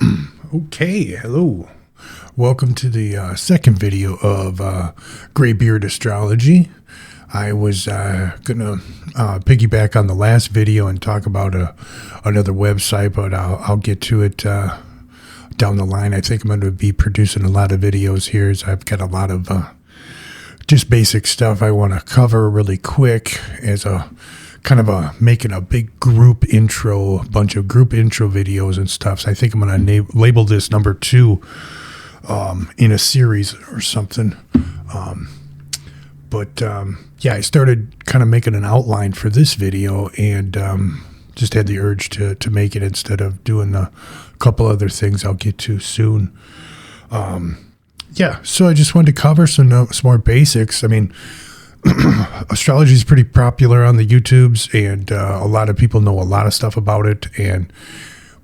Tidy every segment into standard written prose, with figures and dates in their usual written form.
Okay, hello. Welcome to the second video of Graybeard Astrology. I was going to piggyback on the last video and talk about another website, but I'll get to it down the line. I think I'm going to be producing a lot of videos here, as I've got a lot of just basic stuff I want to cover really quick as a kind of making a big group intro, a bunch of group intro videos and stuff. So I think I'm going to label this number 2 in a series or something. Yeah, I started kind of making an outline for this video and just had the urge to make it instead of doing a couple other things I'll get to soon. Yeah, so I just wanted to cover some more basics. I mean, astrology is pretty popular on the YouTubes, and a lot of people know a lot of stuff about it.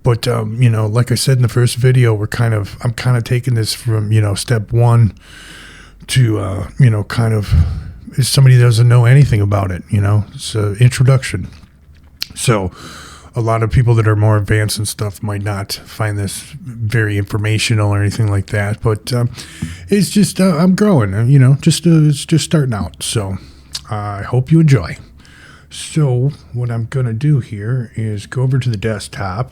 But you know, like I said in the first video, I'm kind of taking this from, you know, step 1 to you know, kind of is somebody that doesn't know anything about it. You know, it's an introduction. So a lot of people that are more advanced and stuff might not find this very informational or anything like that, but it's just I'm growing, you know, it's just starting out. So I hope you enjoy. So what I'm going to do here is go over to the desktop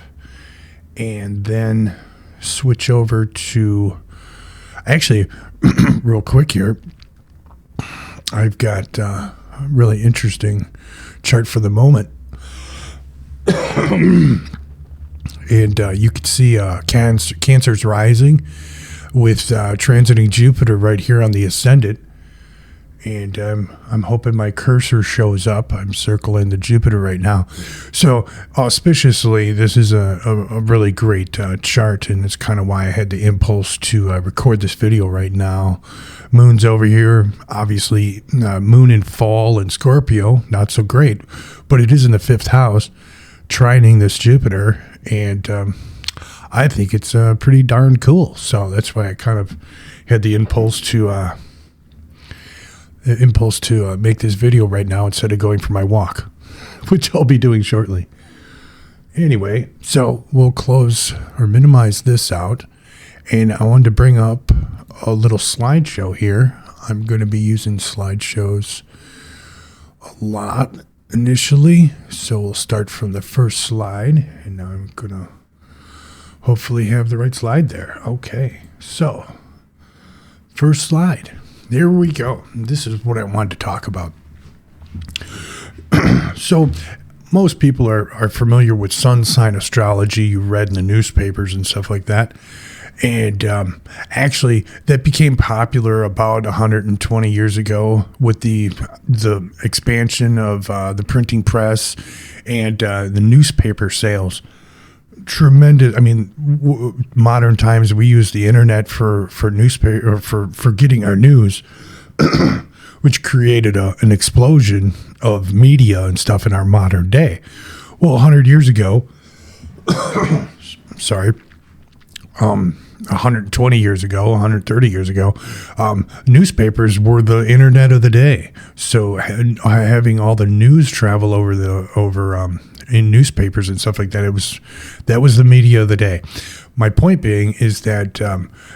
and then switch over to, actually, real quick here, I've got a really interesting chart for the moment. And you can see Cancer's rising with transiting Jupiter right here on the ascendant. And I'm hoping my cursor shows up. I'm circling the Jupiter right now. So auspiciously, this is a really great chart, and it's kind of why I had the impulse to record this video right now. Moon's over here. Obviously, Moon in fall in Scorpio, not so great, but it is in the 5th house, trining this Jupiter, and I think it's pretty darn cool. So that's why I kind of had the impulse to make this video right now instead of going for my walk, which I'll be doing shortly. Anyway, so we'll close or minimize this out, and I wanted to bring up a little slideshow here. I'm going to be using slideshows a lot initially, so we'll start from the first slide, and now I'm gonna hopefully have the right slide there. Okay, so first slide, there we go. This is what I wanted to talk about. So most people are familiar with sun sign astrology. You read in the newspapers and stuff like that. And actually, that became popular about 120 years ago with the expansion of the printing press and the newspaper sales. Tremendous. I mean, modern times we use the internet for newspaper, or for getting our news, which created an explosion of media and stuff in our modern day. Well, 100 years ago, sorry. 120 years ago, 130 years ago, newspapers were the internet of the day. So having all the news travel over in newspapers and stuff like that, that was the media of the day. My point being is that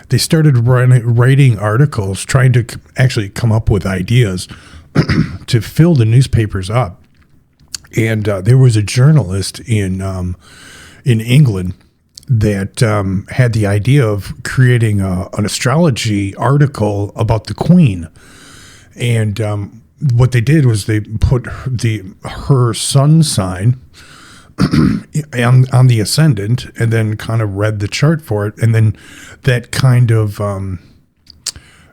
they started writing articles, trying to actually come up with ideas to fill the newspapers up. And there was a journalist in England that had the idea of creating an astrology article about the Queen. And what they did was they put her sun sign on the ascendant, and then kind of read the chart for it. And then that kind of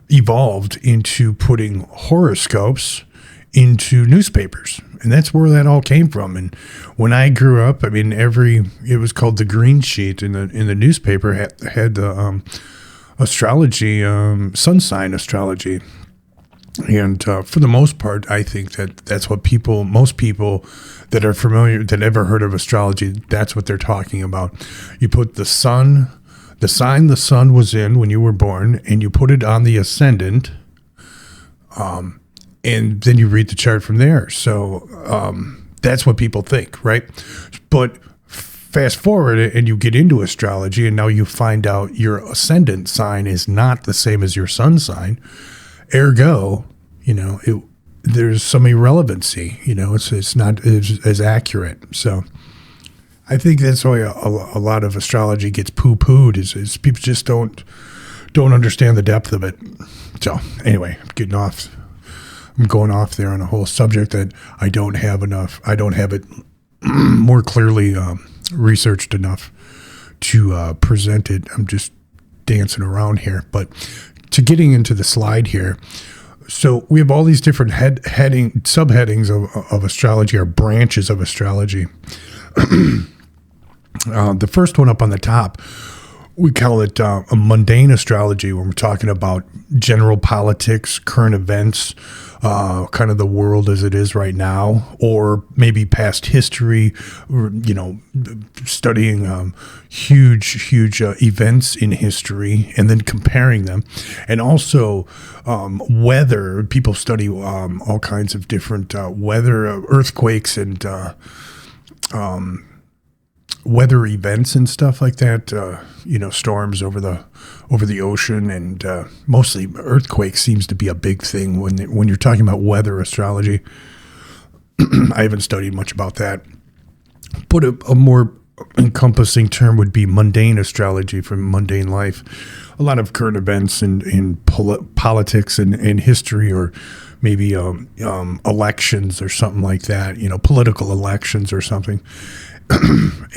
evolved into putting horoscopes into newspapers. And that's where that all came from. And when I grew up, I mean, it was called the green sheet in the newspaper had the astrology, sun sign astrology. And for the most part, I think that's what most people that are familiar, that ever heard of astrology, that's what they're talking about. You put the sun, the sign the sun was in when you were born, and you put it on the ascendant, and then you read the chart from there. So that's what people think, right? But fast forward and you get into astrology, and now you find out your ascendant sign is not the same as your sun sign. Ergo, there's some irrelevancy. It's not as accurate. So I think that's why a lot of astrology gets poo-pooed is people just don't understand the depth of it. So anyway, I'm going off there on a whole subject that I don't have it more clearly researched enough to present it. I'm just dancing around here. But to getting into the slide here, so we have all these different subheadings of astrology, or branches of astrology. The first one up on the top, we call it a mundane astrology, when we're talking about general politics, current events, kind of the world as it is right now, or maybe past history, studying huge events in history and then comparing them. And also weather. People study all kinds of different weather, earthquakes, and weather events and stuff like that, storms over the ocean, and mostly earthquakes seems to be a big thing when you're talking about weather astrology. I haven't studied much about that, but a more encompassing term would be mundane astrology, from mundane life. A lot of current events in politics and history, or maybe elections or something like that, political elections or something.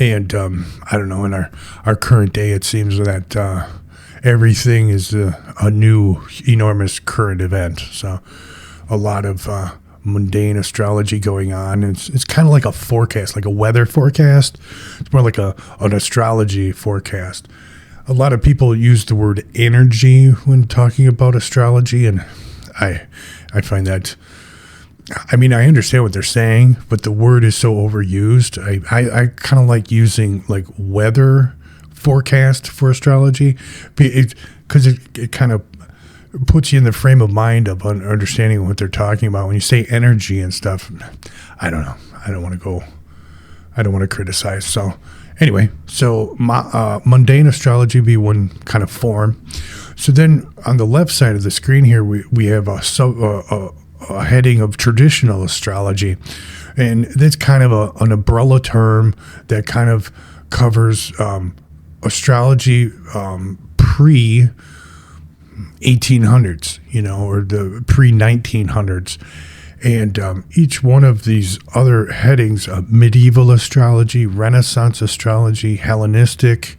And I don't know, in our current day, it seems that everything is a new, enormous current event. So a lot of mundane astrology going on. It's kind of like a forecast, like a weather forecast. It's more like an astrology forecast. A lot of people use the word energy when talking about astrology, and I find that, I understand what they're saying, but the word is so overused. I kind of like using like weather forecast for astrology, because it kind of puts you in the frame of mind of understanding what they're talking about. When you say energy and stuff, I don't know. I don't want to criticize. So anyway, mundane astrology would be one kind of form. So then on the left side of the screen here, we have a heading of traditional astrology, and that's kind of an umbrella term that kind of covers astrology pre 1800s, or the pre 1900s, and each one of these other headings: medieval astrology, Renaissance astrology, Hellenistic,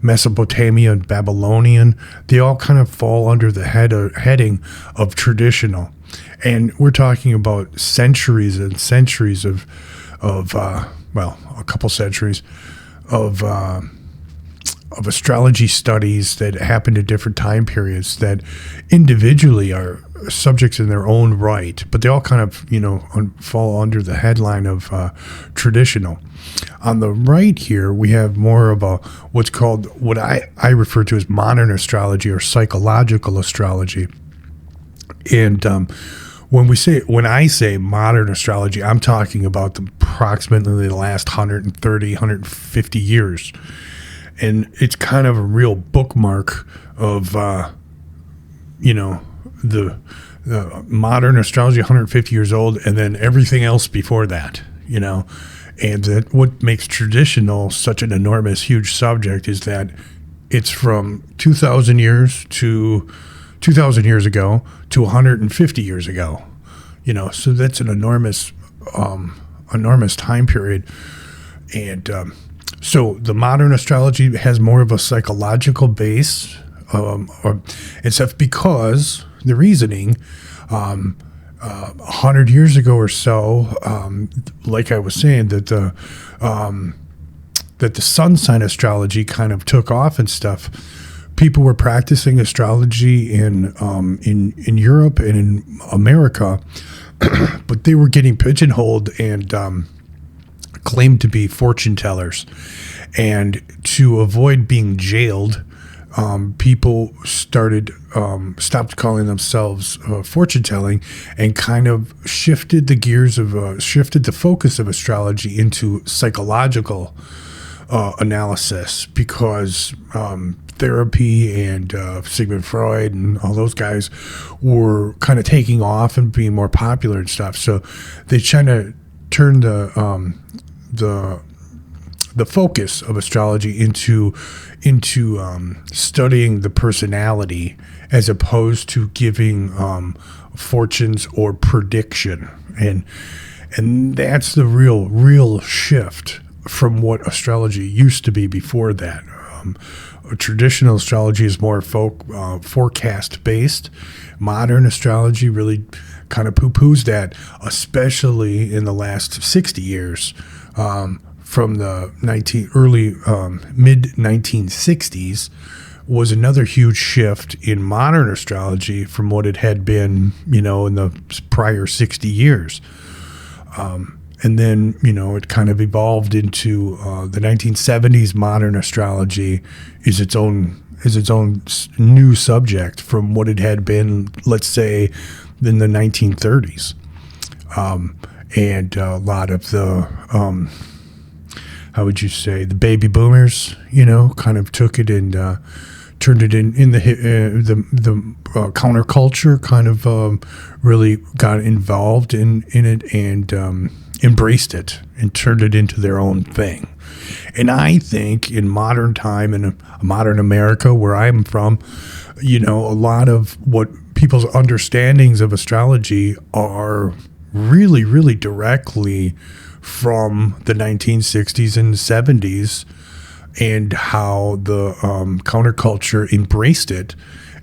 Mesopotamian, Babylonian, they all kind of fall under the heading of traditional. And we're talking about centuries and centuries of a couple centuries of astrology studies that happened at different time periods that individually are subjects in their own right, but they all kind of, fall under the headline of traditional. On the right here, we have more of what I refer to as modern astrology, or psychological astrology. And when I say modern astrology, I'm talking about approximately the last 130, 150 years. And it's kind of a real bookmark of, the modern astrology, 150 years old, and then everything else before that, And that what makes traditional such an enormous, huge subject is that it's from 2,000 years ago to 150 years ago, so that's an enormous time period. And so the modern astrology has more of a psychological base, and stuff, because the reasoning, 100 years ago or so, like I was saying, that the sun sign astrology kind of took off and stuff. People were practicing astrology in Europe and in America, but they were getting pigeonholed and claimed to be fortune tellers. And to avoid being jailed, people stopped calling themselves fortune telling, and kind of shifted the focus of astrology into psychological analysis, because therapy and Sigmund Freud and all those guys were kind of taking off and being more popular and stuff. So they try to turn the focus of astrology into studying the personality, as opposed to giving fortunes or prediction, and that's the real shift from what astrology used to be before that. Traditional astrology is more forecast based. Modern astrology really kind of poo-poos that, especially in the last 60 years. From the mid 1960s was another huge shift in modern astrology from what it had been, in the prior 60 years. And then, it kind of evolved into the 1970s. Modern astrology is its own new subject from what it had been, let's say, in the 1930s. And a lot of the how would you say, the baby boomers, kind of took it and turned it in the counterculture, kind of really got involved in it and embraced it and turned it into their own thing. And I think in modern time, in modern America, where I'm from, a lot of what people's understandings of astrology are really, really directly from the 1960s and 70s, and how the counterculture embraced it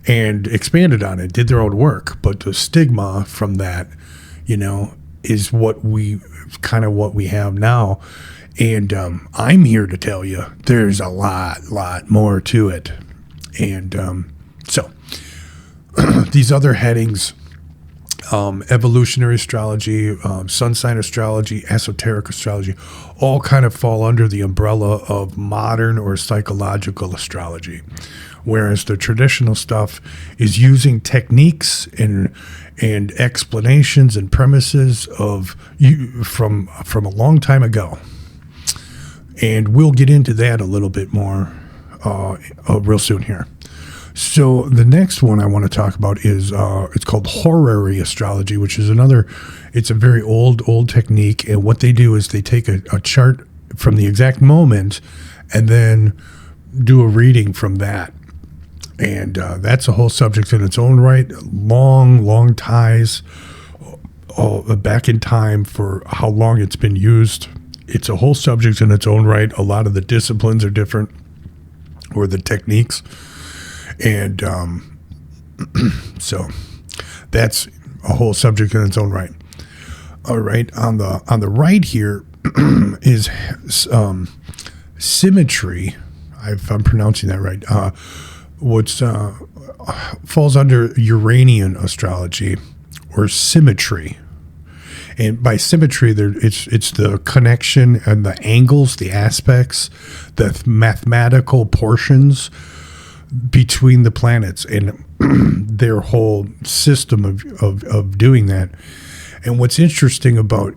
and expanded on it, did their own work. But the stigma from that, is what we have now. And I'm here to tell you there's a lot more to it. And so these other headings, evolutionary astrology, sun sign astrology, esoteric astrology, all kind of fall under the umbrella of modern or psychological astrology. Whereas the traditional stuff is using techniques and explanations and premises from a long time ago. And we'll get into that a little bit more real soon here. So the next one I want to talk about is it's called horary astrology, which is it's a very old technique. And what they do is they take a chart from the exact moment and then do a reading from that. And that's a whole subject in its own right. Long ties back in time for how long it's been used. It's a whole subject in its own right. A lot of the disciplines are different, or the techniques. And so that's a whole subject in its own right. All right, on the right here is symmetry. If I'm pronouncing that right. What's falls under Uranian astrology, or symmetry. And by symmetry, it's the connection and the angles, the aspects, the mathematical portions between the planets and their whole system of doing that. And what's interesting about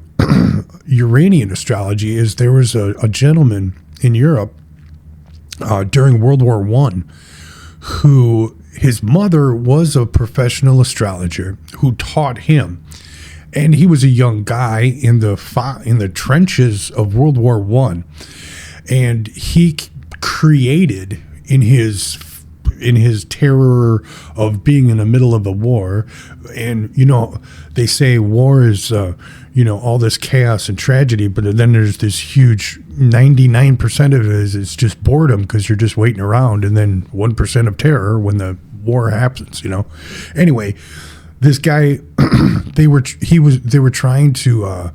Uranian astrology is there was a gentleman in Europe during World War I who, his mother was a professional astrologer who taught him. And he was a young guy in the trenches of World War I. And he created in his terror of being in the middle of a war. And, they say war is, all this chaos and tragedy, but then there's this huge 99% of it is just boredom, because you're just waiting around, and then 1% of terror when the war happens, Anyway, this guy, they were trying to,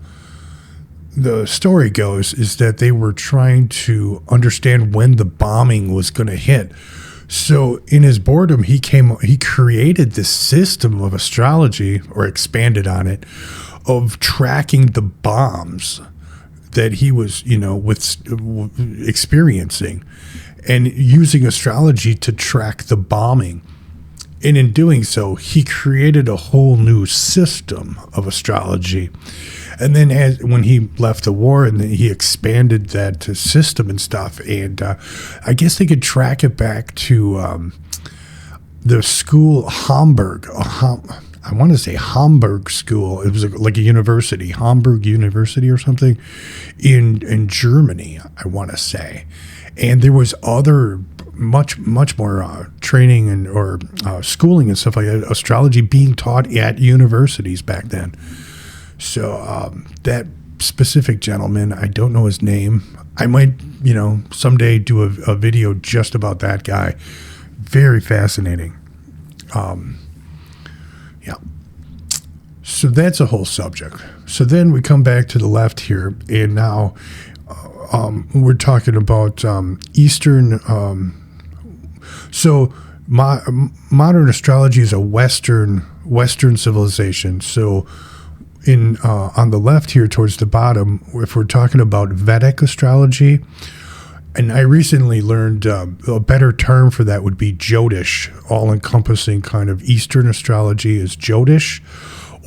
the story goes is that they were trying to understand when the bombing was going to hit. So in his boredom, he created this system of astrology, or expanded on it, of tracking the bombs that he was, experiencing, and using astrology to track the bombing. And in doing so, he created a whole new system of astrology. And then when he left the war, and he expanded that system and stuff, and I guess they could track it back to the school Hamburg. I want to say Hamburg school. It was like a university, Hamburg University or something, in Germany, I want to say. And there was other much more training and or schooling and stuff like that, astrology being taught at universities back then. So that specific gentleman, I don't know his name. I might, someday do a video just about that guy. Very fascinating. Yeah. So that's a whole subject. So then we come back to the left here, and now we're talking about Eastern. So modern astrology is a Western civilization. So on the left here towards the bottom, if we're talking about Vedic astrology, and I recently learned a better term for that would be Jyotish, all-encompassing kind of Eastern astrology is Jyotish,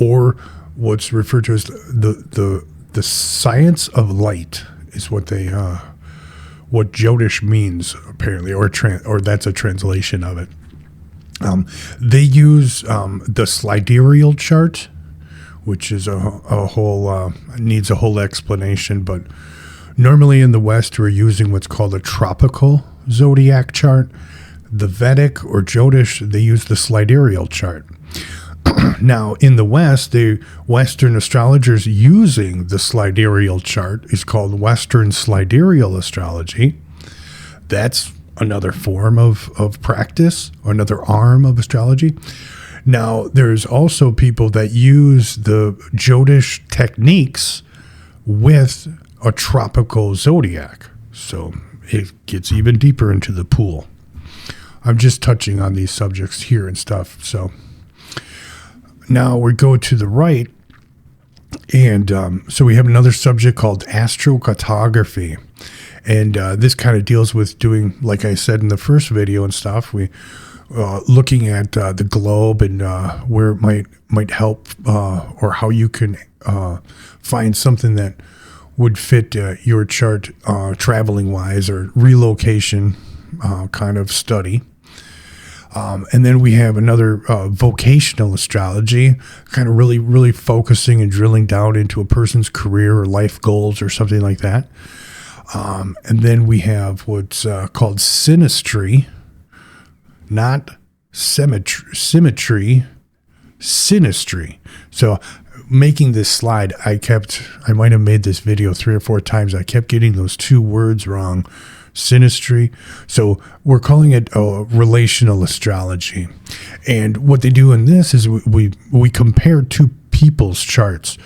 or what's referred to as the science of light is what Jyotish means apparently, or that's a translation of it. They use the sidereal chart, which is a whole needs a whole explanation, but normally in the West, we're using what's called a tropical zodiac chart. The Vedic or Jyotish, they use the sidereal chart. Now, in the West, the Western astrologers using the sidereal chart is called Western sidereal astrology. That's another form of practice, or another arm of astrology. Now, there's also people that use the Jyotish techniques with a tropical zodiac. So it gets even deeper into the pool. I'm just touching on these subjects here and stuff. So now we go to the right, and so we have another subject called astrocartography. And this kind of deals with doing, like I said in the first video and stuff, we looking at the globe and where it might help, or how you can find something that would fit your chart traveling wise, or relocation kind of study. And then we have another vocational astrology, kind of really focusing and drilling down into a person's career or life goals or something like that. And then we have what's called synastry, not symmetry, synastry. So making this slide, I might have made this video 3 or 4 times. I kept getting those 2 words wrong. Synastry. So we're calling it relational astrology. And what they do in this is we compare 2 people's charts.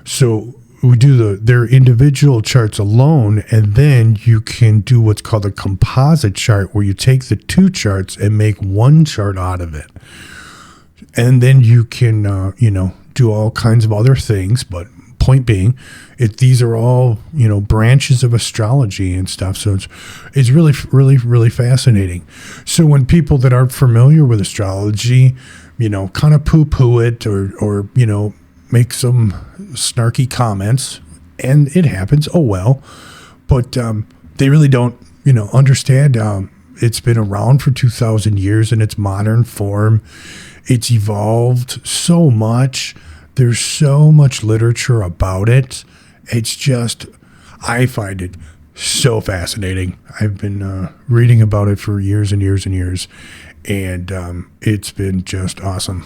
So we do their individual charts alone, and then you can do what's called a composite chart, where you take the 2 charts and make 1 chart out of it. And then you can, do all kinds of other things, but point being, these are all, branches of astrology and stuff. So it's really fascinating. So when people that aren't familiar with astrology, kind of poo-poo it or make some snarky comments, and it happens, oh well, but they really don't, understand it's been around for 2,000 years in its modern form. It's evolved so much. There's so much literature about it. It's just, I find it so fascinating. I've been reading about it for years and years and years, and it's been just awesome.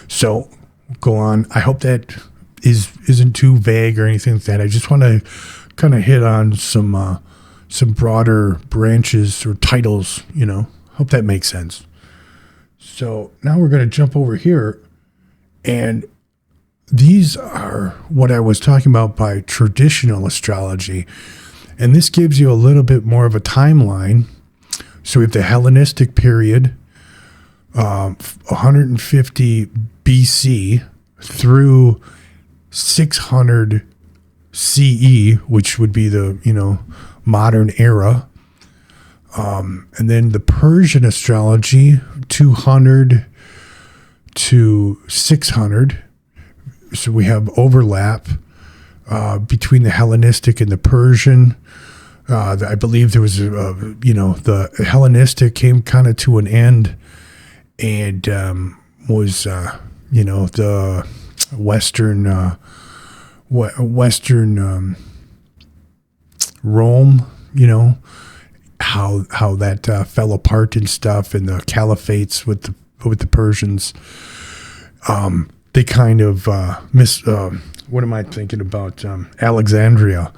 So go on. I hope that isn't too vague or anything like that. I just want to kind of hit on some broader branches or titles, Hope that makes sense. So now we're going to jump over here, and these are what I was talking about by traditional astrology. And this gives you a little bit more of a timeline. So we have the Hellenistic period, 150 BC through 600 CE, which would be the, modern era. And then the Persian astrology, 200 to 600. so we have overlap between the Hellenistic and the Persian. I believe there was, the Hellenistic came kind of to an end, and was, the Western Rome, how that fell apart and stuff, and the caliphates with the Persians. They kind of what am I thinking about? Alexandria.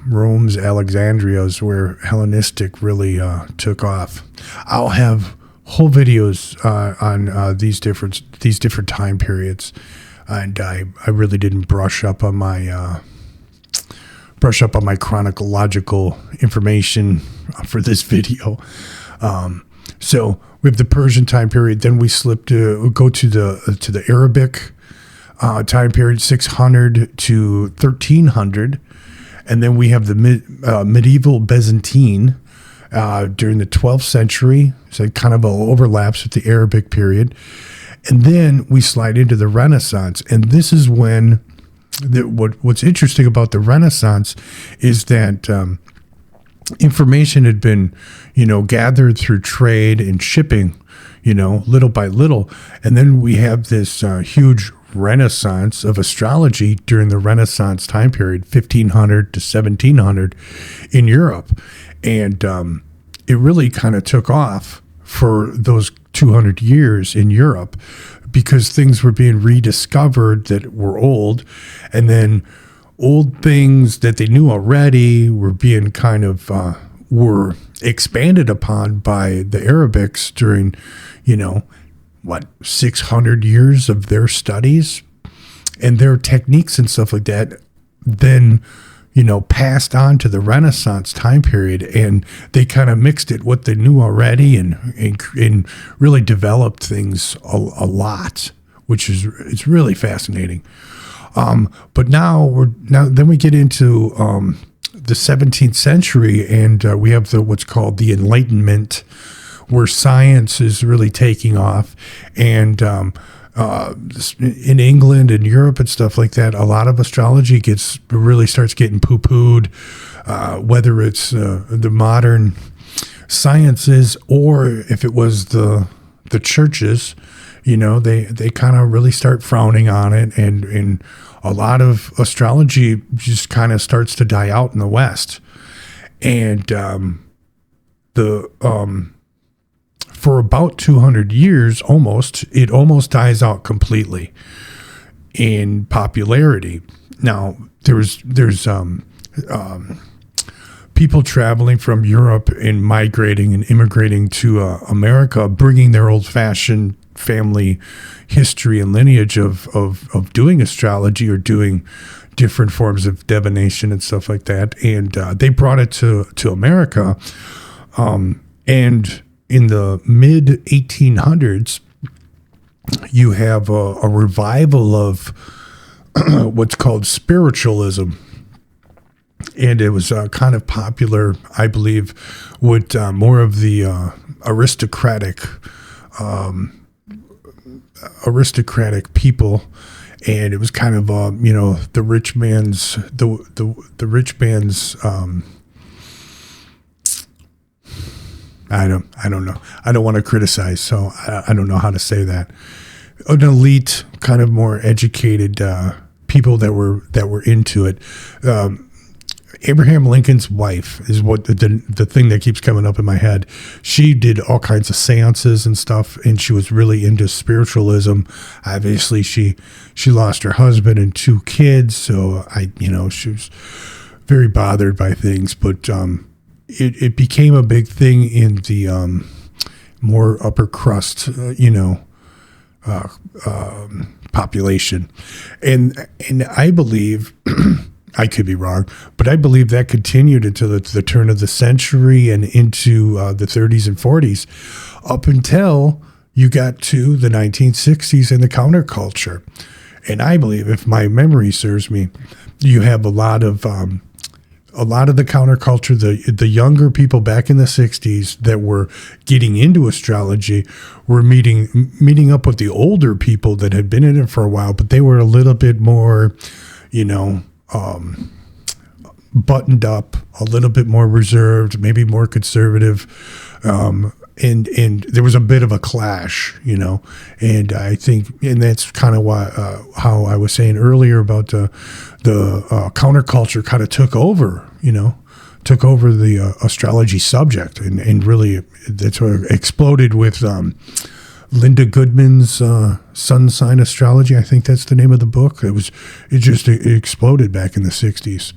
Rome's Alexandria is where Hellenistic really took off. I'll have whole videos on these different time periods, and I really didn't brush up on my chronological information for this video. So we have the Persian time period. Then we go to the Arabic time period, 600 to 1300. And then we have the medieval Byzantine during the 12th century. So it kind of overlaps with the Arabic period. And then we slide into the Renaissance. And this is when what's interesting about the Renaissance is that information had been, gathered through trade and shipping, little by little. And then we have this huge renaissance of astrology during the Renaissance time period, 1500 to 1700 in Europe. And it really kind of took off for those 200 years in Europe because things were being rediscovered that were old, and then old things that they knew already were being kind of were expanded upon by the Arabics during, 600 years of their studies and their techniques and stuff like that, then, passed on to the Renaissance time period, and they kind of mixed it what they knew already and really developed things a lot, which is, it's really fascinating. But then we get into the 17th century, and we have what's called the Enlightenment, where science is really taking off. And in England and Europe and stuff like that, a lot of astrology really starts getting poo-pooed, whether it's the modern sciences or if it was the churches. They kind of really start frowning on it, and a lot of astrology just kind of starts to die out in the West. And for about 200 years, it almost dies out completely in popularity. Now, there's people traveling from Europe and migrating and immigrating to America, bringing their old-fashioned family history and lineage of doing astrology or doing different forms of divination and stuff like that. And they brought it to America. And in the mid 1800s, you have a revival of what's called spiritualism. And it was kind of popular, I believe, with more of the aristocratic people, and it was kind of the rich man's I don't know. I don't want to criticize, so I don't know how to say that. An elite, kind of more educated people that were into it. Abraham Lincoln's wife is what the thing that keeps coming up in my head. She did all kinds of seances and stuff, and she was really into spiritualism. Obviously, she lost her husband and 2 kids, so she was very bothered by things. But it became a big thing in the more upper crust, population, and I believe. I could be wrong, but I believe that continued until the turn of the century and into the 30s and 40s, up until you got to the 1960s and the counterculture. And I believe, if my memory serves me, you have a lot of a lot of the counterculture, the younger people back in the 60s that were getting into astrology were meeting up with the older people that had been in it for a while, but they were a little bit more, buttoned up, a little bit more reserved, maybe more conservative. And there was a bit of a clash, and I think, and that's kind of why, how I was saying earlier about the counterculture kind of took over the astrology subject, and really that's what exploded with Linda Goodman's Sun Sign Astrology. I think that's the name of the book. It exploded back in the 60s.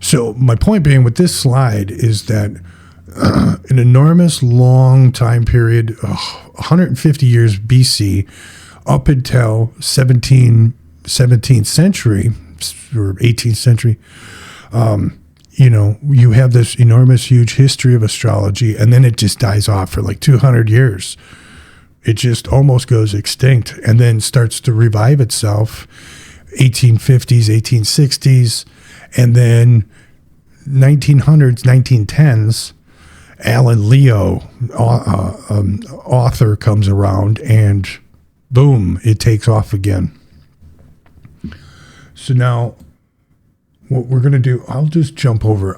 So my point being with this slide is that an enormous long time period, 150 years BC, up until 17th century or 18th century, you have this enormous, huge history of astrology, and then it just dies off for like 200 years. It just almost goes extinct and then starts to revive itself, 1850s, 1860s, and then 1900s, 1910s, Alan Leo, author, comes around, and boom, it takes off again. So now what we're going to do, I'm going to jump over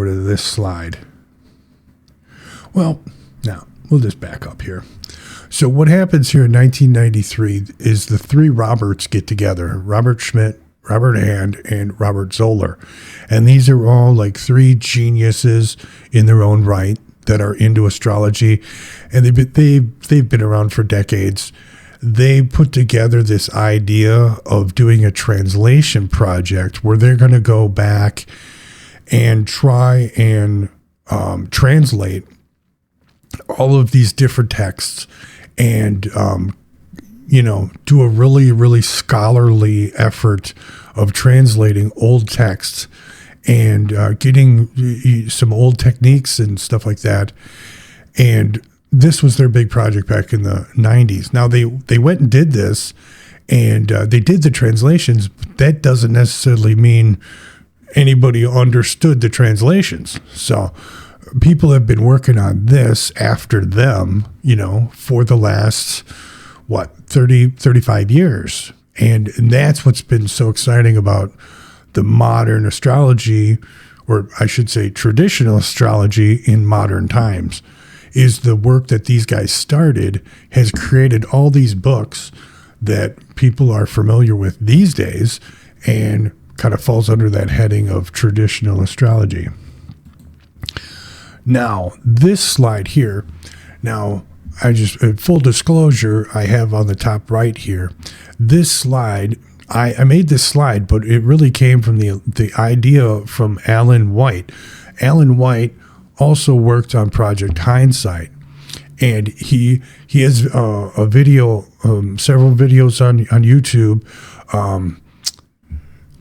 to this slide. Well, now we'll just back up here. So what happens here in 1993 is the three Roberts get together, Robert Schmidt, Robert Hand, and Robert Zoller. And these are all like three geniuses in their own right that are into astrology. And they've been around for decades. They put together this idea of doing a translation project where they're going to go back and try and translate all of these different texts and do a really, really scholarly effort of translating old texts and getting some old techniques and stuff like that. And this was their big project back in the 90s. Now, they went and did this, and they did the translations, but that doesn't necessarily mean anybody understood the translations. So people have been working on this after them, for the last 35 years. And that's what's been so exciting about the modern astrology, or I should say traditional astrology in modern times, is the work that these guys started has created all these books that people are familiar with these days and kind of falls under that heading of traditional astrology. Now, this slide here, full disclosure, I have on the top right here, this slide, I made this slide, but it really came from the idea from Alan White. Alan White also worked on Project Hindsight, and he has a video, several videos on YouTube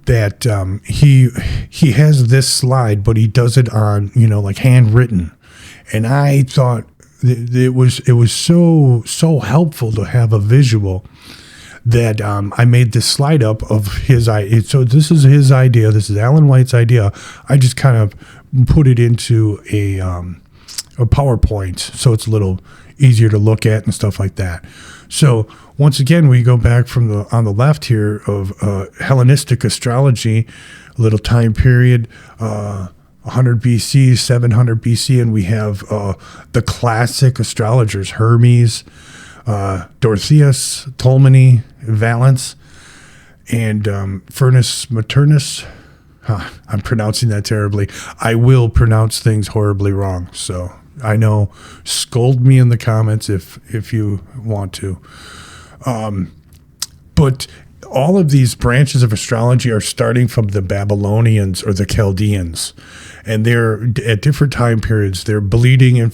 that he has this slide, but he does it on like handwritten, and I thought it was so helpful to have a visual that I made this slide up of his idea. So this is his idea. This is Alan White's idea. I just kind of put it into a PowerPoint so it's a little easier to look at and stuff like that. So once again, we go back from on the left here of Hellenistic astrology, a little time period, 100 BC, 700 BC, and we have the classic astrologers, Hermes, Dorotheus, Ptolemy, Valence, and Furnus Maternus. I'm pronouncing that terribly. I will pronounce things horribly wrong, so I know. Scold me in the comments if you want to. But all of these branches of astrology are starting from the Babylonians or the Chaldeans. And they're at different time periods. They're bleeding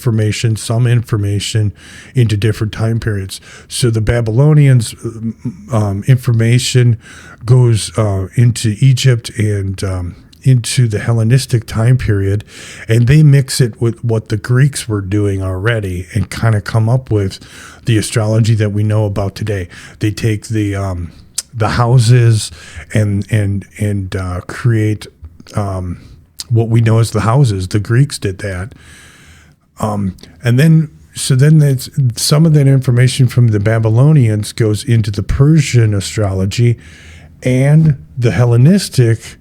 some information into different time periods. So the Babylonians' information goes into Egypt and into the Hellenistic time period, and they mix it with what the Greeks were doing already and kind of come up with the astrology that we know about today. They take the houses and create what we know as the houses. The Greeks did that. And then that's, some of that information from the Babylonians goes into the Persian astrology and the Hellenistic.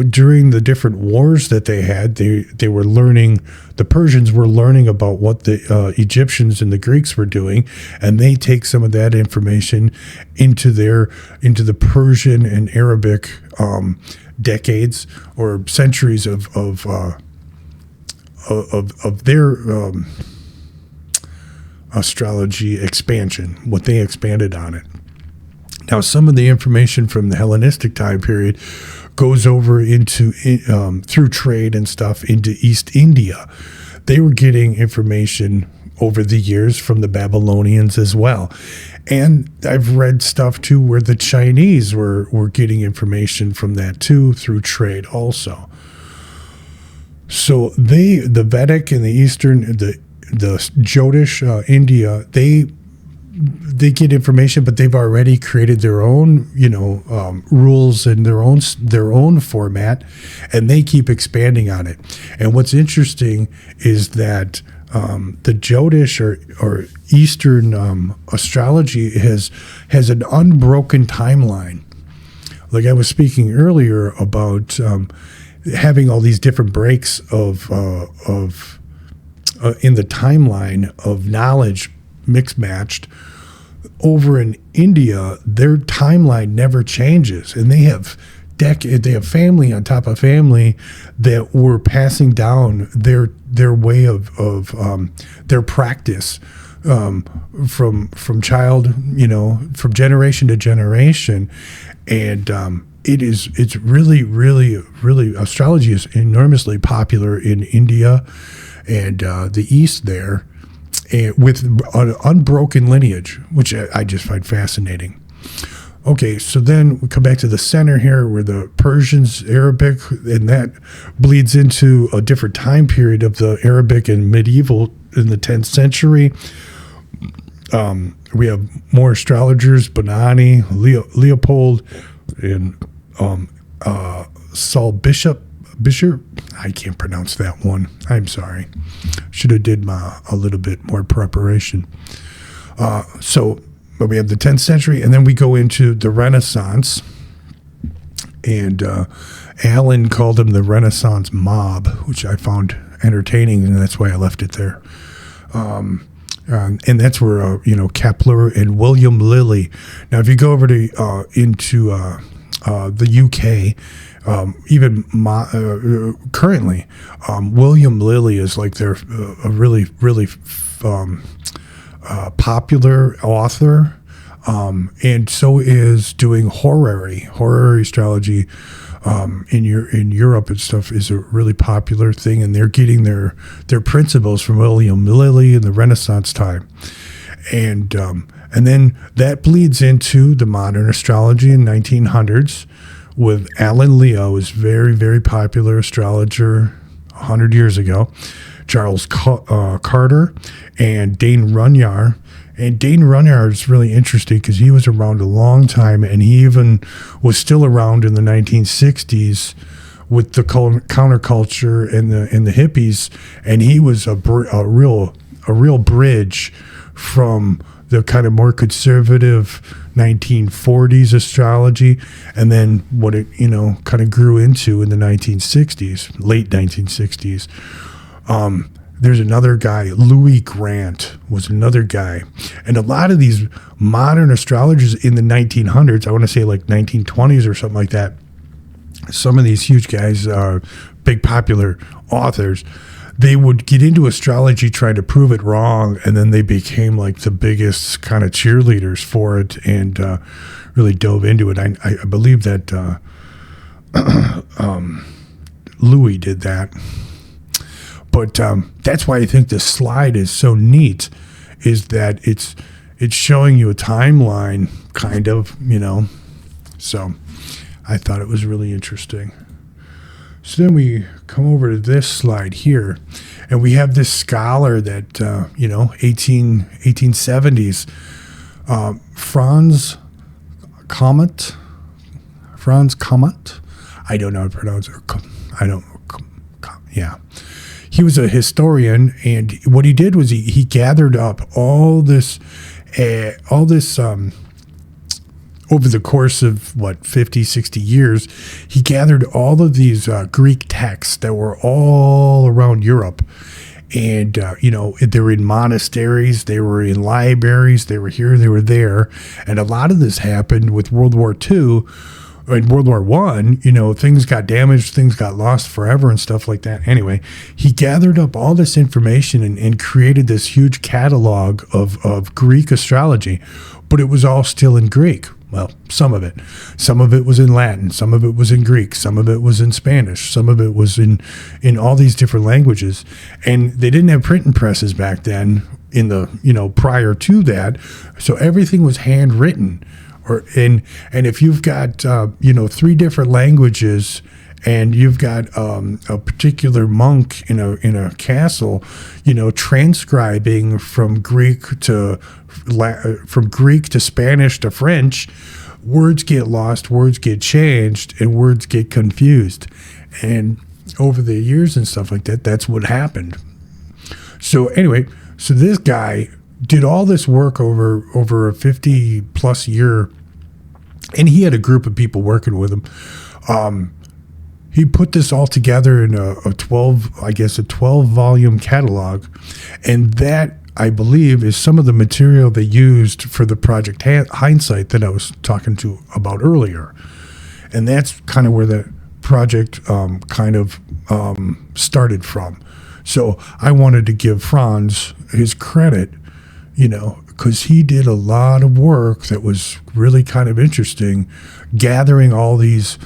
During the different wars that they had, they were learning, the Persians were learning about what the Egyptians and the Greeks were doing, and they take some of that information into the Persian and Arabic decades or centuries of their astrology expansion, what they expanded on it. Now, some of the information from the Hellenistic time period goes over into through trade and stuff into East India. They were getting information over the years from the Babylonians as well. And I've read stuff too where the Chinese were getting information from that too through trade also. So the Vedic and the Eastern, the Jyotish India, they get information, but they've already created their own, rules and their own format, and they keep expanding on it. And what's interesting is that the Jyotish or Eastern astrology has an unbroken timeline. Like I was speaking earlier about having all these different breaks of in the timeline of knowledge mixed matched. Over in India, their timeline never changes, and they have family on top of family that were passing down their way of their practice from child, from generation to generation, and it's really astrology is enormously popular in India and the East there. With an unbroken lineage, which I just find fascinating. Okay, so then we come back to the center here where the Persians, Arabic, and that bleeds into a different time period of the Arabic and medieval in the 10th century. We have more astrologers, Bonani, Leopold, and Saul Bishop, I can't pronounce that one. I'm sorry. Should have did a little bit more preparation. But we have the 10th century, and then we go into the Renaissance. And Alan called them the Renaissance mob, which I found entertaining, and that's why I left it there. And that's where Kepler and William Lilly. Now, if you go over to into the UK. Currently, William Lilly is like their a really popular author, and so is doing horary astrology in Europe and stuff is a really popular thing, and they're getting their principles from William Lilly in the Renaissance time, and then that bleeds into the modern astrology in 1900s. With Alan Leo, is very, very popular astrologer 100 years ago, Charles Carter, and Dane Runyar. And Dane Runyar is really interesting because he was around a long time, and he even was still around in the 1960s with the counterculture and the hippies, and he was a real bridge from the kind of more conservative 1940s astrology, and then what it kind of grew into in the 1960s, late 1960s. There's another guy, Louis Grant was another guy, and a lot of these modern astrologers in the 1900s, I want to say like 1920s or something like that. Some of these huge guys, big popular authors, they would get into astrology trying to prove it wrong, and then they became like the biggest kind of cheerleaders for it and really dove into it. I believe that Louis did that. But that's why I think this slide is so neat, is that it's showing you a timeline, kind of, So I thought it was really interesting. So then we come over to this slide here, and we have this scholar that, 1870s, Franz Comet. I don't know how to pronounce it. Yeah. He was a historian, and what he did was he gathered up all this over the course of 50, 60 years. He gathered all of these Greek texts that were all around Europe. And, they were in monasteries, they were in libraries, they were here, they were there. And a lot of this happened with World War II. In World War I, things got damaged, things got lost forever and stuff like that. Anyway, he gathered up all this information and created this huge catalog of Greek astrology, but it was all still in Greek. Well, some of it. Some of it was in Latin, some of it was in Greek, some of it was in Spanish, some of it was in all these different languages. And they didn't have printing presses back then in the, prior to that. So everything was handwritten. And if you've got, 3 different languages and you've got a particular monk in a castle, transcribing from Greek to Spanish to French, words get lost, words get changed, and words get confused. And over the years and stuff like that, that's what happened. So anyway, this guy did all this work over a 50+ year, and he had a group of people working with him. He put this all together in a 12-volume catalog, and that, I believe, is some of the material they used for the Project Hindsight that I was talking about earlier. And that's kind of where the project started from. So I wanted to give Franz his credit, because he did a lot of work that was really kind of interesting, gathering all these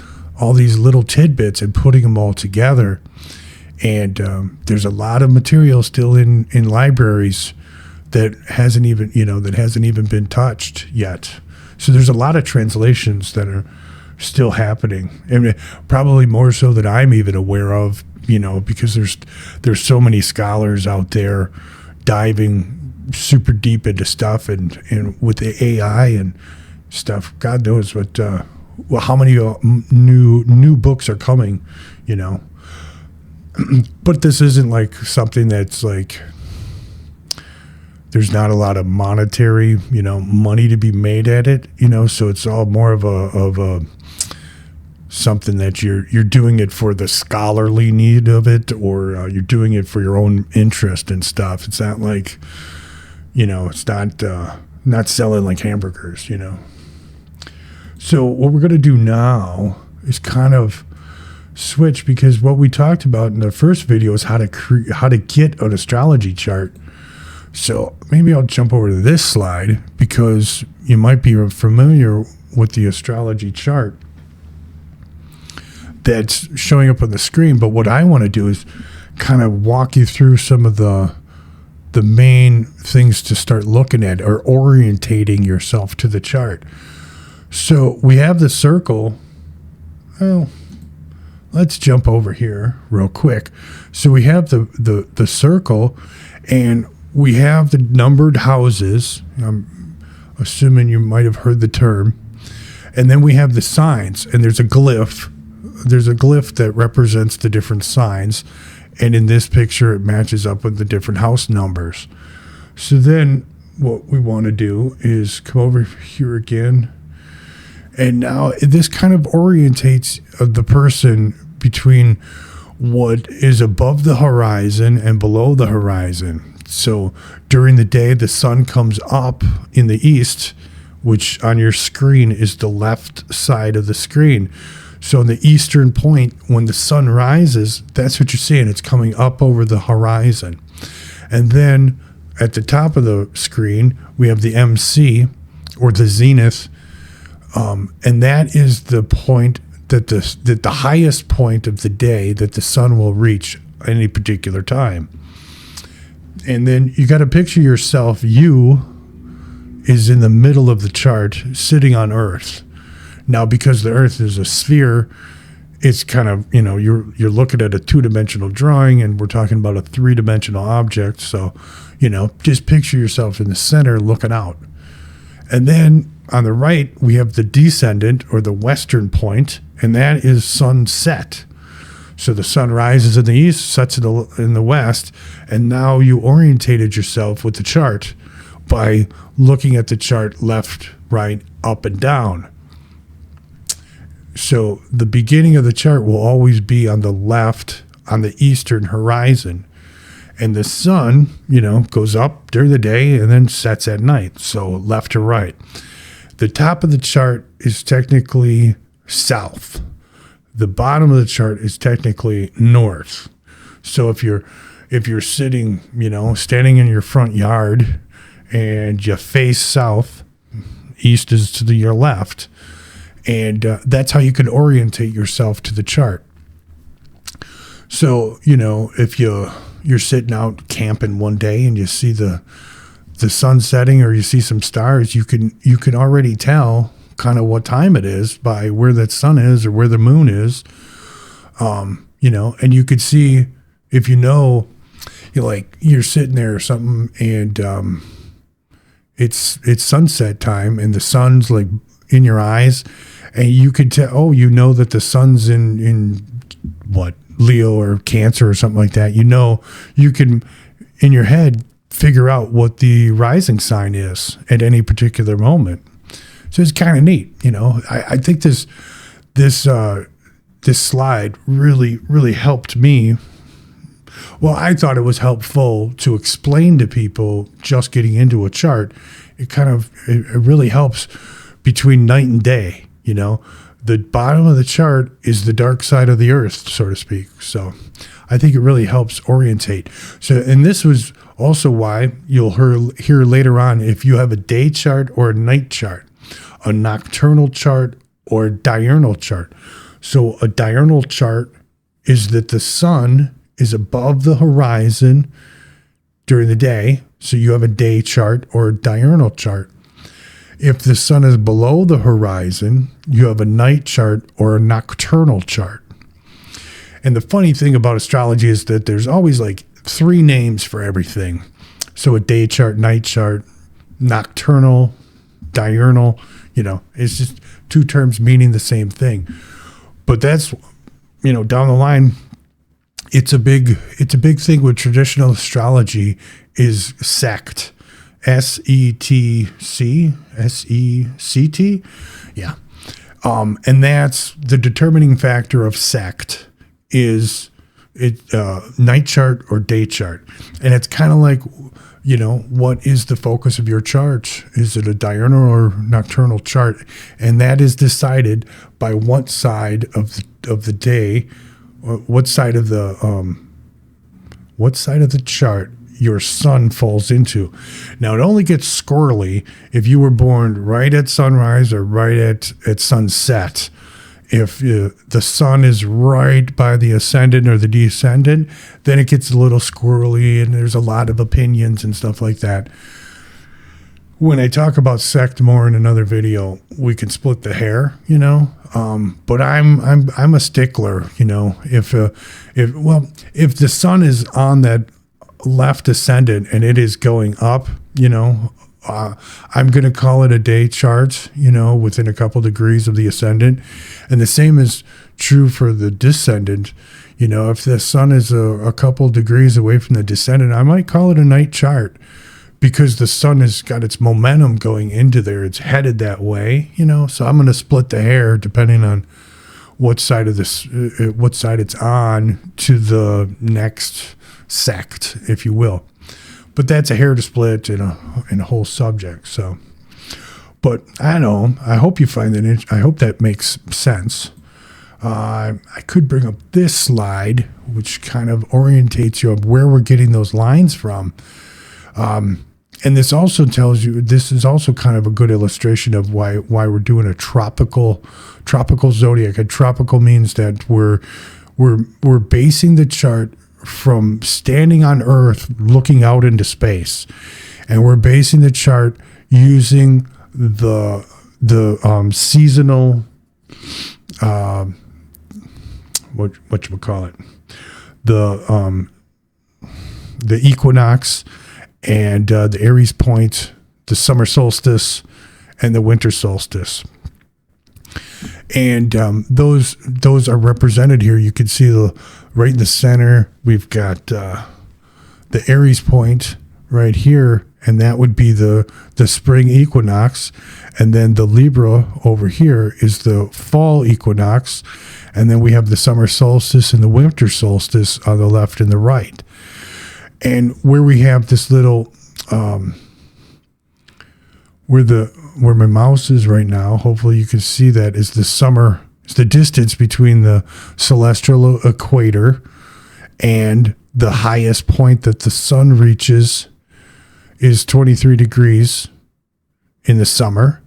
little tidbits and putting them all together. And there's a lot of material still in libraries that hasn't even been touched yet. So there's a lot of translations that are still happening, and probably more so than I'm even aware of, because there's so many scholars out there diving super deep into stuff, and with the AI and stuff, God knows what how many new books are coming, But this isn't like something that's like, there's not a lot of monetary, money to be made at it, so it's all more of a something that you're doing it for the scholarly need of it, or you're doing it for your own interest and stuff. It's not like, it's not selling like hamburgers, So what we're going to do now is kind of switch, because what we talked about in the first video is how to get an astrology chart. So maybe I'll jump over to this slide, because you might be familiar with the astrology chart that's showing up on the screen. But what I want to do is kind of walk you through some of the main things to start looking at, or orientating yourself to the chart. So we have the circle. Well, let's jump over here real quick. So we have the circle, and we have the numbered houses. I'm assuming you might have heard the term. And then we have the signs, and there's a glyph. There's a glyph that represents the different signs. And in this picture, it matches up with the different house numbers. So then what we want to do is come over here again. And now this kind of orientates the person between what is above the horizon and below the horizon. So during the day, the sun comes up in the east, which on your screen is the left side of the screen. So in the eastern point, when the sun rises, that's what you're seeing. It's coming up over the horizon. And then at the top of the screen, we have the MC, or the zenith. And that is the point that the highest point of the day that the sun will reach any particular time. And then you got to picture yourself, you is in the middle of the chart, sitting on Earth. Now, because the Earth is a sphere, it's kind of, you're looking at a 2-dimensional drawing, and we're talking about a 3-dimensional object. So, just picture yourself in the center looking out. And then on the right, we have the descendant, or the western point, and that is sunset. So the sun rises in the east, sets in the west, and now you orientated yourself with the chart by looking at the chart left, right, up, and down. So the beginning of the chart will always be on the left, on the eastern horizon. And the sun, goes up during the day and then sets at night. So left to right. The top of the chart is technically south. The bottom of the chart is technically north. So if you're sitting, standing in your front yard and you face south, east is to your left. And that's how you can orientate yourself to the chart. So, if you're sitting out camping one day and you see the sun setting or you see some stars, you can already tell kind of what time it is by where that sun is or where the moon is. And you could see if you're sitting there or something and it's sunset time and the sun's like in your eyes and you could tell, that the sun's in what, Leo or Cancer or something like that. You can in your head figure out what the rising sign is at any particular moment. So it's kind of neat. I think this slide really helped me. Well, I thought it was helpful to explain to people just getting into a chart. It really helps between night and day. The bottom of the chart is the dark side of the earth, so to speak. So I think it really helps orientate. So, and this was also why you'll hear later on if you have a day chart or a night chart, a nocturnal chart or a diurnal chart. So a diurnal chart is that the sun is above the horizon during the day. So you have a day chart or a diurnal chart. If the sun is below the horizon, you have a night chart or a nocturnal chart. And the funny thing about astrology is that there's always like 3 names for everything. So a day chart, night chart, nocturnal, diurnal, it's just 2 terms meaning the same thing. But that's, down the line, it's a big thing with traditional astrology is sect. SETC. Yeah. And that's the determining factor of sect is it night chart or day chart. And it's kind of like, what is the focus of your chart? Is it a diurnal or nocturnal chart? And that is decided by what side of the day, or what side of the chart your sun falls into. Now, it only gets squirrely if you were born right at sunrise or right at sunset. If the sun is right by the ascendant or the descendant, then it gets a little squirrely and there's a lot of opinions and stuff like that. When I talk about sect more in another video, we can split the hair, but I'm a stickler, if the sun is on that left ascendant and it is going up, I'm going to call it a day chart, within a couple degrees of the ascendant. And the same is true for the descendant. If the sun is a couple degrees away from the descendant, I might call it a night chart because the sun has got its momentum going into there. It's headed that way, so I'm going to split the hair depending on what side it's on to the next sect, if you will. But that's a hair to split in a whole subject. So, but I don't know. I hope you find that. I hope that makes sense. I could bring up this slide, which kind of orientates you of where we're getting those lines from. And this also tells you, this is also kind of a good illustration of why we're doing a tropical zodiac. A tropical means that we're basing the chart from standing on Earth, looking out into space, and we're basing the chart using the seasonal, the equinox, and the Aries point, the summer solstice, and the winter solstice. And those are represented here. You can see right in the center, we've got the Aries point right here, and that would be the spring equinox. And then the Libra over here is the fall equinox. And then we have the summer solstice and the winter solstice on the left and the right. And where we have this little, where my mouse is right now, hopefully you can see that, is the summer, it's the distance between the celestial equator and the highest point that the sun reaches is 23 degrees in the summer.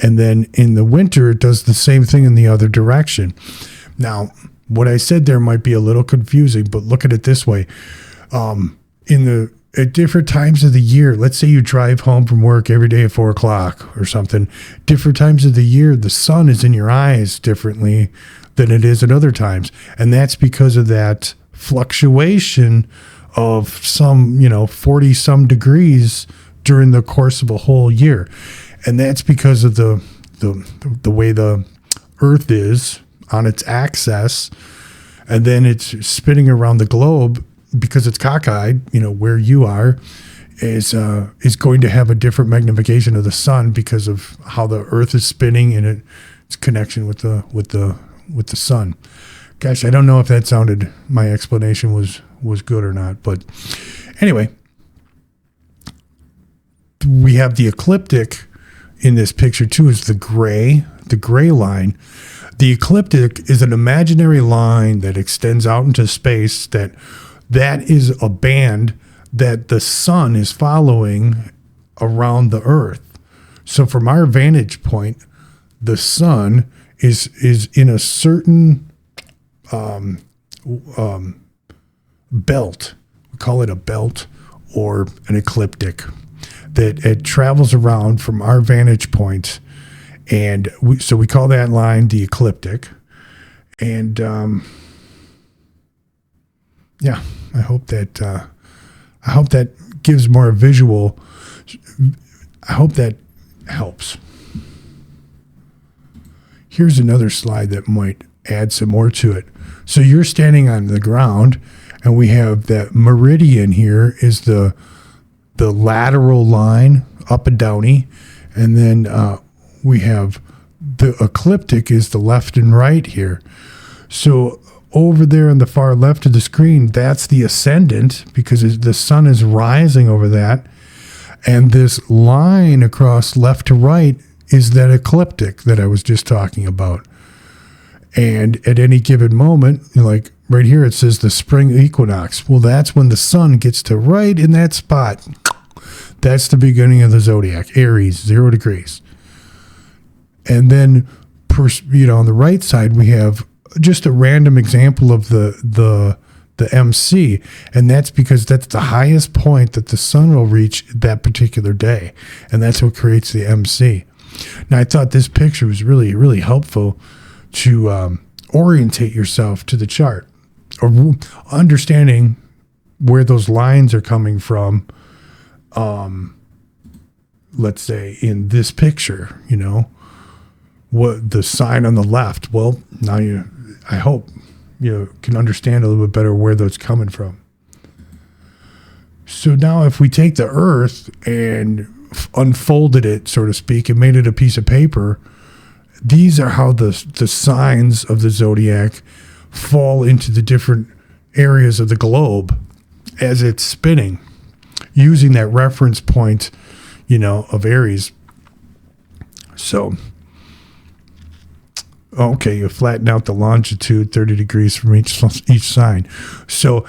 And then in the winter, it does the same thing in the other direction. Now, what I said there might be a little confusing, but look at it this way. At different times of the year, let's say you drive home from work every day at 4 o'clock or something, different times of the year, the sun is in your eyes differently than it is at other times. And that's because of that fluctuation of some, 40 some degrees during the course of a whole year. And that's because of the way the Earth is on its axis, and then it's spinning around the globe because it's cockeyed, where you are, is going to have a different magnification of the sun because of how the Earth is spinning and its connection with the sun. Gosh, I don't know if that sounded, my explanation was good or not, but anyway, we have the ecliptic in this picture too, is the gray line. The ecliptic is an imaginary line that extends out into space that is a band that the sun is following around the Earth. So from our vantage point, the sun is in a certain belt. We call it a belt or an ecliptic, that it travels around from our vantage point. And so we call that line the ecliptic. And yeah, I hope that gives more visual. I hope that helps. Here's another slide that might add some more to it. So you're standing on the ground, and we have that meridian here is the lateral line, up and downy, and then we have the ecliptic is the left and right here. So over there on the far left of the screen, that's the ascendant because the sun is rising over that. And this line across left to right is that ecliptic that I was just talking about. And at any given moment, like right here, it says the spring equinox. Well, that's when the sun gets to right in that spot. That's the beginning of the zodiac, Aries, 0 degrees. And then, on the right side, we have just a random example of the MC, and that's because that's the highest point that the sun will reach that particular day, and that's what creates the MC. Now, I thought this picture was really, really helpful to orientate yourself to the chart, or understanding where those lines are coming from. Let's say in this picture, what the sign on the left. Well, now I hope you can understand a little bit better where that's coming from. So now if we take the Earth and unfolded it, so to speak, and made it a piece of paper, these are how the signs of the zodiac fall into the different areas of the globe as it's spinning, using that reference point, of Aries. So, okay, you flatten out the longitude 30 degrees from each sign. So,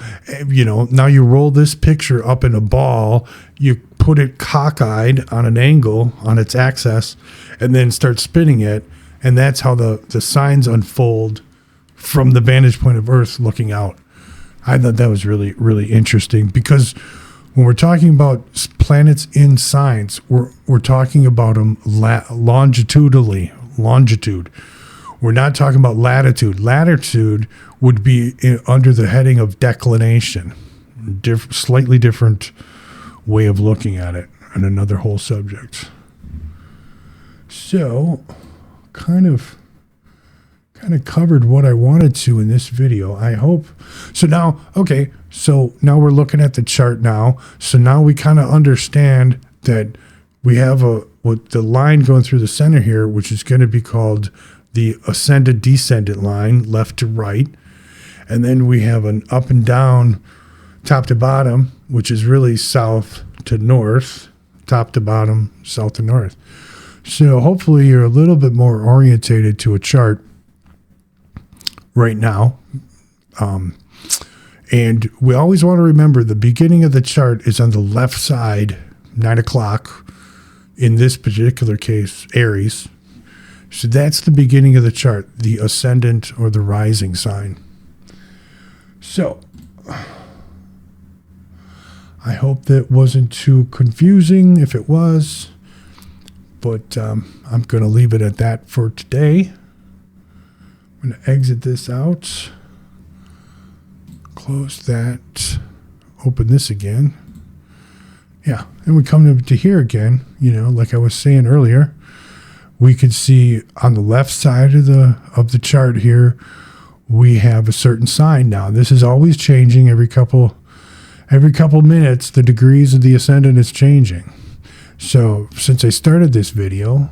now you roll this picture up in a ball, you put it cockeyed on an angle on its axis, and then start spinning it. And that's how the signs unfold from the vantage point of Earth looking out. I thought that was really, really interesting because when we're talking about planets in signs, we're talking about them longitudinally. We're not talking about latitude. Latitude would be under the heading of declination. Slightly different way of looking at it, and another whole subject. So, kind of kind of covered what I wanted to in this video. I hope. So now, okay, so now we're looking at the chart now. So now we kind of understand that we have what the line going through the center here, which is going to be called the ascendant descendant line, left to right. And then we have an up and down, top to bottom, which is really south to north, top to bottom, south to north. So hopefully you're a little bit more orientated to a chart right now. And we always want to remember the beginning of the chart is on the left side, 9 o'clock, in this particular case, Aries. So that's the beginning of the chart, the ascendant or the rising sign. So I hope that wasn't too confusing. If it was, but I'm going to leave it at that for today. I'm going to exit this out, close that, open this again. Yeah, and we come to here again, you know, like I was saying earlier, we could see on the left side of the chart here, we have a certain sign now. This is always changing every couple minutes. The degrees of the ascendant is changing. So since I started this video,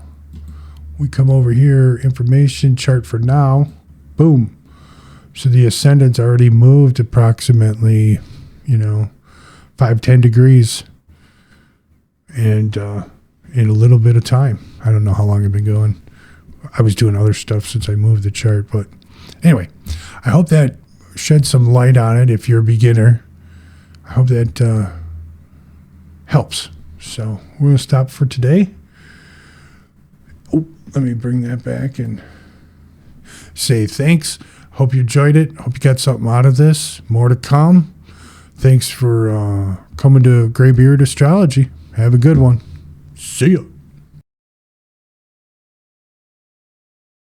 we come over here, information chart for now, boom. So the ascendant's already moved approximately, 5-10 degrees, and in a little bit of time. I don't know how long I've been going. I was doing other stuff since I moved the chart, but anyway, I hope that shed some light on it. If you're a beginner, I hope that helps. So we're going to stop for today. Oh, let me bring that back and say thanks. Hope you enjoyed it. Hope you got something out of this. More to come. Thanks for coming to Graybeard Astrology. Have a good one. See ya.